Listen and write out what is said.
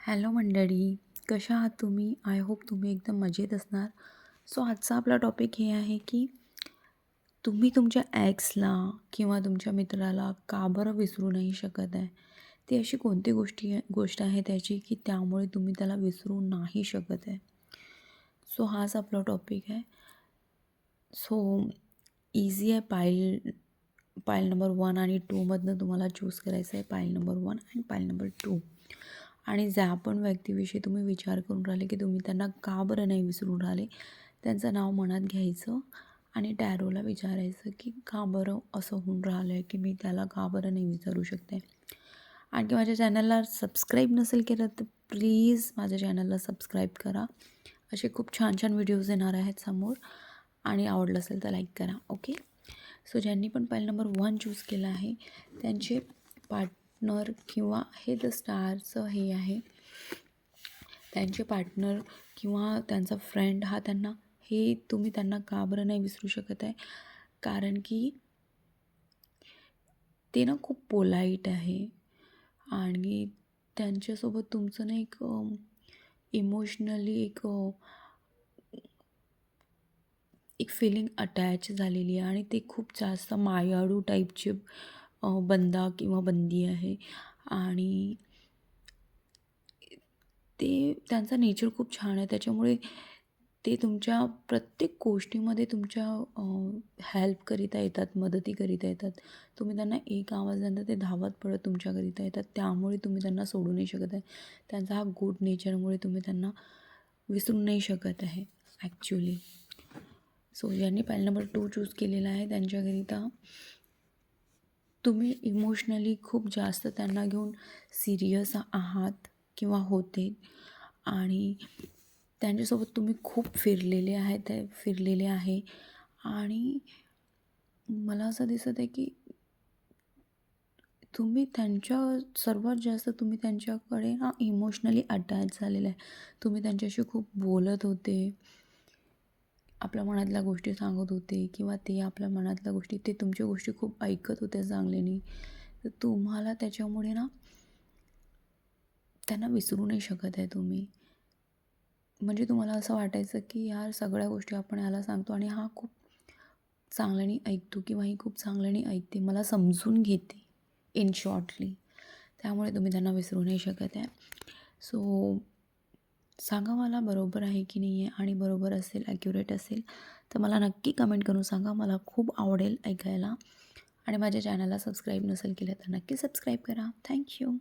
Hello मंडळी, कशा आहात तुम्ही? आय होप तुम्ही एकदम मजेत असणार. सो आजचा आपला टॉपिक हे आहे की तुम्ही तुमच्या एक्सला किंवा तुमच्या मित्राला का बरं विसरू नाही शकत आहे? ती अशी कोणती गोष्ट आहे त्याची की त्यामुळे तुम्ही त्याला विसरू नाही शकत आहे? सो हाच आपला टॉपिक आहे. सो इझी आहे. पाईल नंबर 1 आणि 2मधनं तुम्हाला चूज करायचं आहे. पाईल नंबर 1 आणि पाईल नंबर 2. आणि ज्या पण व्यक्तीविषयी तुम्ही विचार करून राहिले की तुम्ही त्यांना का बरं नाही विसरून राहिले, त्यांचं नाव मनात घ्यायचं आणि टॅरोला विचारायचं की का बरं असं होऊन राहिलं आहे की मी त्याला का बरं नाही विसरू शकते. आणखी माझ्या चॅनलला सबस्क्राईब नसेल केलं तर प्लीज माझ्या चॅनलला सबस्क्राईब करा. असे खूप छान छान व्हिडिओज येणार आहेत समोर. आणि आवडलं असेल तर लाईक करा. ओके. सो ज्यांनी पण पाईल नंबर 1 चूज केला आहे त्यांचे पार्टनर किंवा हे द स्टारचं हे आहे, त्यांचे पार्टनर किंवा त्यांचा फ्रेंड हा त्यांना हे तुम्ही त्यांना का बरं नाही विसरू शकत आहे, कारण की ते ना खूप पोलाईट आहे आणि त्यांच्यासोबत तुमचं ना एक इमोशनली एक फिलिंग अटॅच झालेली आहे आणि ते खूप जास्त मायाळू टाईपचे बंदा किंवा बंदी आहे आणि ते त्यांचा नेचर खूप छान आहे. त्याच्यामुळे ते तुमच्या प्रत्येक गोष्टीमध्ये तुमच्या हेल्पकरिता येतात, मदतीकरिता येतात. तुम्ही त्यांना एक आवाज दिल्यानंतर ते धावत पळत तुमच्याकरिता येतात. त्यामुळे तुम्ही त्यांना सोडू नाही शकत आहे. त्यांचा हा गुड नेचरमुळे तुम्ही त्यांना विसरू नाही शकत आहे ॲक्च्युली. सो ज्यांनी पाईल नंबर 2 चूज केलेला आहे त्यांच्याकरिता तुम्ही इमोशनली खूप जास्त त्यांना घेऊन सिरियस आहात किंवा होते आणि त्यांच्यासोबत तुम्ही खूप फिरलेले आहे आणि मला असं दिसत आहे की तुम्ही सर्वात जास्त तुम्ही त्यांच्याकडे इमोशनली अटॅच झालेला आहे. तुम्ही त्यांच्याशी खूप बोलत होते, आपल्या मनातल्या गोष्टी सांगत होते किंवा ते आपल्या मनातल्या गोष्टी, ते तुमच्या गोष्टी खूप ऐकत होते चांगल्याने. तर तुम्हाला त्याच्यामुळे ना त्यांना विसरू नाही शकत आहे तुम्ही. म्हणजे तुम्हाला असं वाटायचं की यार सगळ्या गोष्टी आपण याला सांगतो आणि हा खूप चांगल्याने ऐकतो किंवा ही खूप चांगल्याने ऐकते, मला समजून घेते इन शॉर्टली. त्यामुळे तुम्ही त्यांना विसरू नाही शकत आहे. सो सांगा मला बरोबर आहे की नाही आहे, आणि बरोबर असेल, ॲक्युरेट असेल तर मला नक्की कमेंट करून सांगा. मला खूप आवडेल ऐकायला. आणि माझ्या चॅनलला सबस्क्राईब नसेल केलं तर नक्की सबस्क्राईब करा. थँक्यू.